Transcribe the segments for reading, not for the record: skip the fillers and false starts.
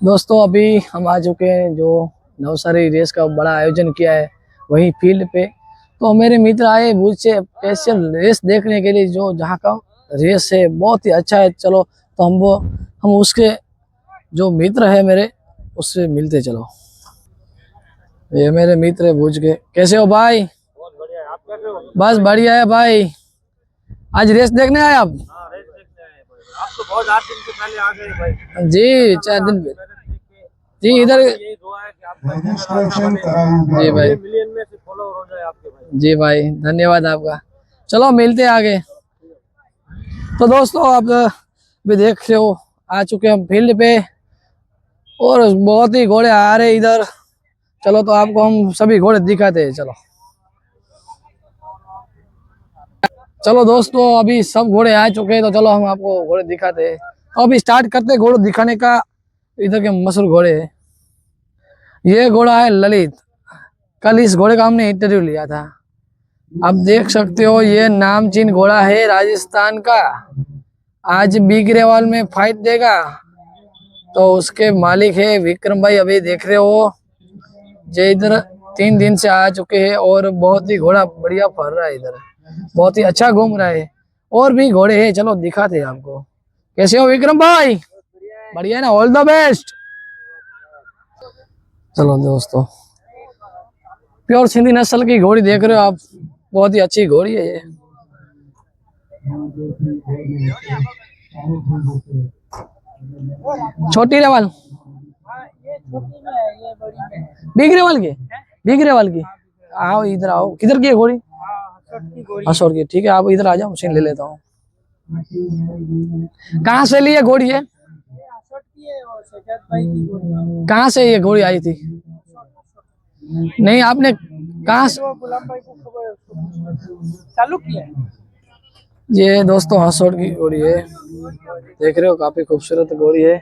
दोस्तों अभी हम आ चुके हैं जो नवसारी रेस का बड़ा आयोजन किया है वही फील्ड पे। तो मेरे मित्र आए भुज से स्पेशल रेस देखने के लिए, जो जहाँ का रेस है बहुत ही अच्छा है। चलो तो हम उसके जो मित्र है मेरे उससे मिलते चलो। ये मेरे मित्र है भुज के। कैसे हो भाई? बहुत बढ़िया है। आप कैसे हो? बस बढ़िया है भाई। आज रेस देखने आए आप? हाँ, रेस देखने आए भाई। आप तो बहुत 8 दिन से पहले आ गए भाई। जी 4 दिन पे। जी इधर यही दुआ है कि आपका चैनल अच्छा बने। जी भाई। मिलियन में से फॉलोअर हो जाए आपके भाई। जी भाई धन्यवाद आपका। चलो मिलते हैं आगे। तो दोस्तों आप भी देख रहे हो आ चुके हम फील्ड पे और बहुत ही घोड़े आ रहे इधर। चलो तो आपको हम सभी घोड़े दिखाते हैं। चलो चलो दोस्तों अभी सब घोड़े आ चुके हैं, तो चलो हम आपको घोड़े दिखाते हैं। तो अभी स्टार्ट करते हैं घोड़े दिखाने का। इधर के मशहूर घोड़े हैं। ये घोड़ा है ललित। कल इस घोड़े का हमने इंटरव्यू लिया था। आप देख सकते हो ये नामचीन घोड़ा है राजस्थान का। आज बीगरेवाल में फाइट देगा। तो उसके मालिक है विक्रम भाई, अभी देख रहे हो। जे इधर 3 दिन से आ चुके हैं और बहुत ही घोड़ा बढ़िया फर रहा है इधर, बहुत ही अच्छा घूम रहा है। और भी घोड़े हैं, चलो दिखाते हैं आपको। कैसे हो विक्रम भाई? बढ़िया है ना? All the best. चलो दोस्तों प्योर सिंधी नस्ल की घोड़ी देख रहे हो आप, बहुत ही अच्छी घोड़ी है ये। छोटी रेवाल बीगरेवाल की, बीगरेवाल की। आओ इधर आओ। किधर की है घोड़ी? हसौर की। ठीक है आप इधर आ जाओ, मशीन ले लेता हूँ। कहाँ से ली है घोड़ी है? कहाँ से ये घोड़ी आई थी? नहीं आपने कहाँ से चालू किया? ये दोस्तों हसौर की घोड़ी है, देख रहे हो काफी खूबसूरत घोड़ी है।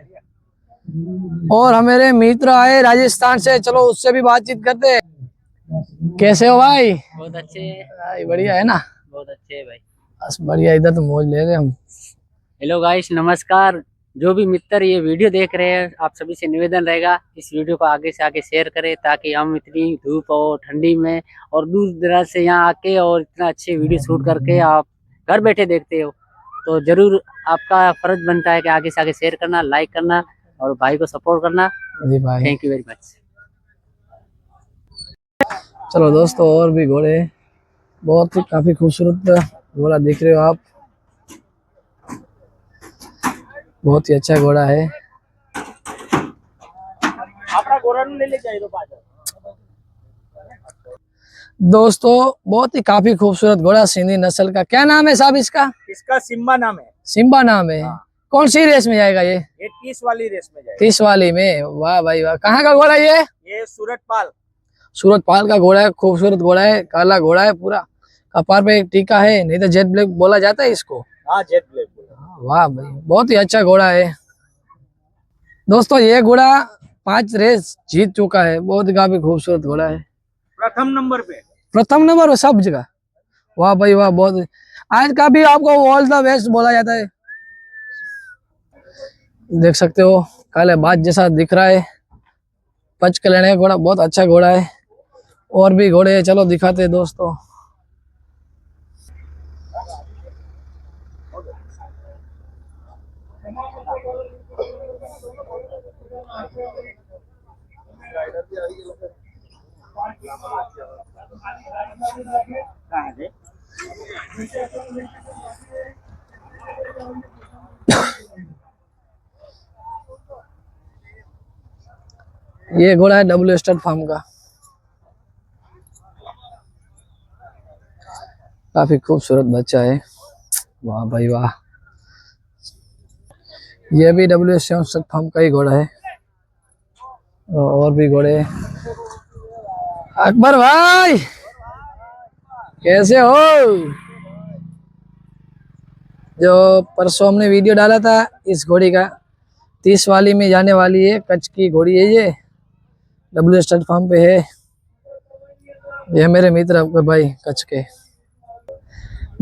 और हमारे मित्र आए राजस्थान से, चलो उससे भी बातचीत करते हैं। कैसे हो भाई? बहुत अच्छे भाई बढ़िया है ना? बहुत अच्छे है भाई। बस बढ़िया, इधर तो मौज ले रहे हम। हेलो गाइस, नमस्कार। जो भी मित्र ये वीडियो देख रहे हैं, आप सभी से निवेदन रहेगा इस वीडियो को आगे से आगे शेयर करें, ताकि हम इतनी धूप और ठंडी में और दूर दराज से यहाँ आके और इतना अच्छे वीडियो शूट करके आप घर बैठे देखते हो, तो जरूर आपका फर्ज बनता है कि आगे से आगे शेयर करना, लाइक करना और भाई को सपोर्ट करना। जी भाई थैंक यू वेरी मच। चलो दोस्तों और भी घोड़े, बहुत ही काफी खूबसूरत घोड़ा देख रहे हो आप, बहुत ही अच्छा घोड़ा है। अपना घोड़ा ले ले जाइए पाछा। दोस्तों बहुत ही काफी खूबसूरत घोड़ा सिंधी नस्ल का। क्या नाम है साहब इसका? इसका सिम्बा नाम है। सिम्बा नाम है। कौन सी रेस में जाएगा ये? 30 वाली रेस में जाएगा। 30 वाली में? वाह भाई वाह। कहाँ का घोड़ा ये सूरतपाल। सूरतपाल का घोड़ा है, खूबसूरत घोड़ा है, काला घोड़ा है पूरा। कपार पे एक टीका है, नहीं तो जेट ब्लैक बोला जाता है इसको। हाँ, जेट ब्लैक बोला। वाह भाई बहुत ही अच्छा घोड़ा है। दोस्तों ये घोड़ा 5 रेस जीत चुका है, बहुत ही काफी खूबसूरत घोड़ा है। प्रथम नंबर पे। प्रथम नंबर पे सब जगह। वाह भाई वाह, बहुत। आज का भी आपको ऑल द बेस्ट बोला जाता है। देख सकते हो काले बाज जैसा दिख रहा है। पच कल्याण का घोड़ा बहुत अच्छा घोड़ा है। और भी घोड़े हैं, चलो दिखाते हैं दोस्तों। ये घोड़ा है डब्ल्यू स्टड फार्म का, काफी खूबसूरत बच्चा है। वाह भाई वाह। ये भी डब्ल्यू स्टड फार्म का ही घोड़ा है। और भी घोड़े। अकबर भाई कैसे हो? जो परसों हमने वीडियो डाला था इस घोड़ी का, 30 वाली में जाने वाली है, कच्छ की घोड़ी है ये, डब्ल्यू स्टड फार्म पे है। ये मेरे मित्र अकबर भाई कच्छ के।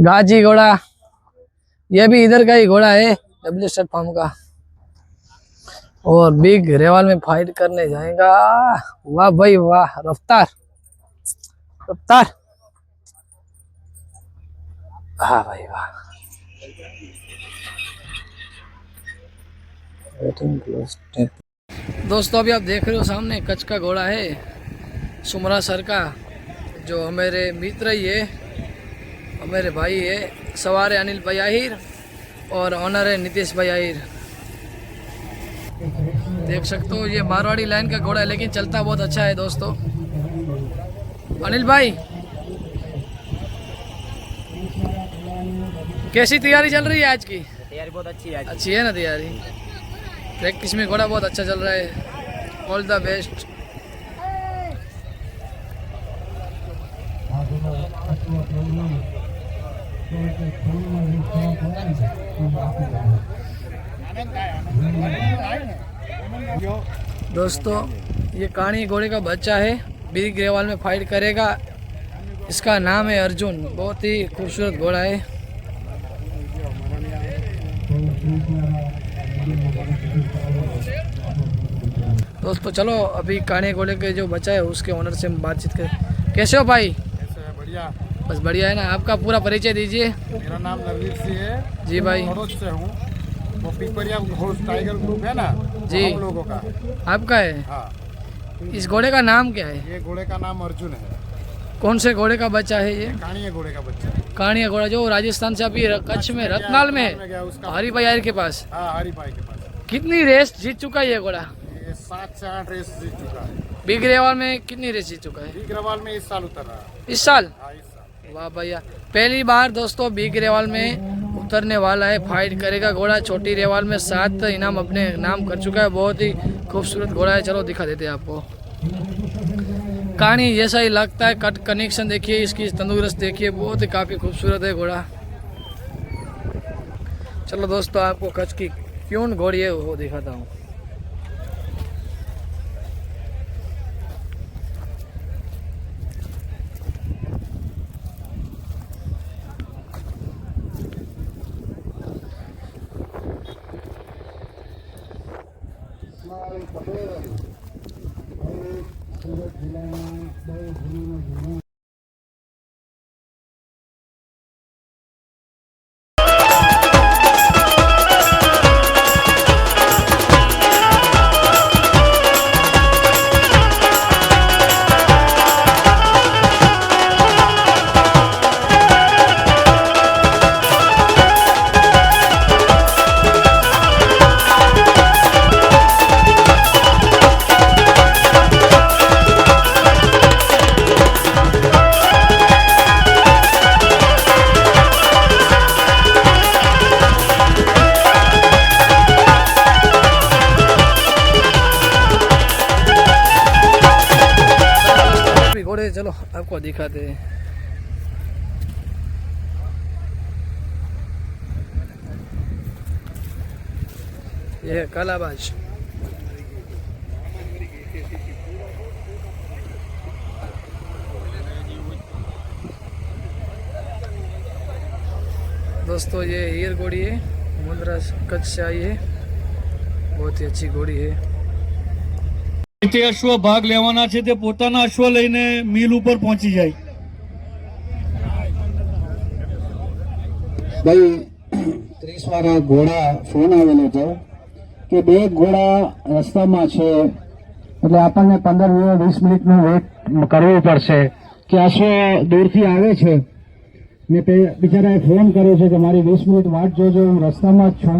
गाजी घोड़ा, ये भी इधर का ही घोड़ा है, डब्ल्यू स्टड फार्म का। और बिग रेवाल में फाइट करने जाएगा। वाह भाई वाह, रफ्तार रफ्तार, हाँ भाई वाह। दोस्तों अभी आप देख रहे हो सामने कच्छ का घोड़ा है, सुमरा सर का, जो हमारे मित्र ही है, हमारे भाई है। सवार है अनिल भाई आहिर और ऑनर है नीतीश भाई आहिर। देख सकते हो ये मारवाड़ी लाइन का घोड़ा है, लेकिन चलता बहुत अच्छा है दोस्तों। अनिल भाई कैसी तैयारी चल रही है आज की? तैयारी बहुत अच्छी है आज। अच्छी है ना तैयारी? प्रैक्टिस में घोड़ा बहुत अच्छा चल रहा है। All the best. दोस्तों ये काणी घोड़े का बच्चा है, बिग रेवाल में फाइट करेगा। इसका नाम है अर्जुन, बहुत ही खूबसूरत घोड़ा है। दोस्तों चलो अभी काणे घोड़े के जो बच्चा है उसके ओनर से हम बातचीत करें। कैसे हो भाई? बढ़िया। बस बढ़िया है ना। आपका पूरा परिचय दीजिए। मेरा नाम नवनीत सिंह है जी भाई। भरूच से हूँ। वो पिपरिया घोष टाइगर ग्रुप है ना, जी। हम लोगों का। आपका है? हाँ। इस घोड़े का नाम क्या है? ये घोड़े का नाम अर्जुन है। कौन से घोड़े का बच्चा है ये? काणिया घोड़े का बच्चा। काणिया घोड़ा जो राजस्थान से अभी कच्छ में रत्नाल में गया उसका। हरी भाई आहिर के पास। हाँ, हरी भाई के पास। कितनी रेस जीत चुका है ये घोड़ा? ये 7 से 8 रेस जीत चुका है। बिग रेवाल में कितनी रेस जीत चुका है? बिग रेवाल में इस साल उतर रहा है। इस साल? हाँ, इस साल। वाह भैया, पहली बार दोस्तों बिग रेवाल में उतरने वाला है, फाइट करेगा घोड़ा। छोटी रेवाल में 7 इनाम अपने नाम कर चुका है। बहुत ही खूबसूरत घोड़ा है। चलो दिखा देते हैं आपको। कहानी जैसा ही लगता है, कट कनेक्शन देखिए, इसकी तंदुरुस्त देखिए, बहुत ही काफ़ी खूबसूरत है घोड़ा। चलो दोस्तों आपको कच्छ की क्यों घोड़ी है वो दिखाता हूँ। घोड़े चलो आपको दिखाते हैं। ये है कालाबाज। दोस्तों ये हीर घोड़ी है, मुंद्रा कच्छ से आई है, बहुत ही अच्छी घोड़ी है। તે અશ્વ ભાગ લેવાના છે તે પોતાના અશ્વ લઈને મિલ ઉપર પહોંચી જાય। ભાઈ 30 વાળા ઘોડા ફોન આવેલો હતો કે 2 ઘોડા રસ્તામાં છે, એટલે આપણને 15-20 મિનિટનું વેઇટ કરવું પડશે કે અશ્વ દૂરથી આવે છે ને બિચારાએ ફોન કર્યો છે કે મારી 20 મિનિટ વાટ જોજો, હું રસ્તામાં જ છું।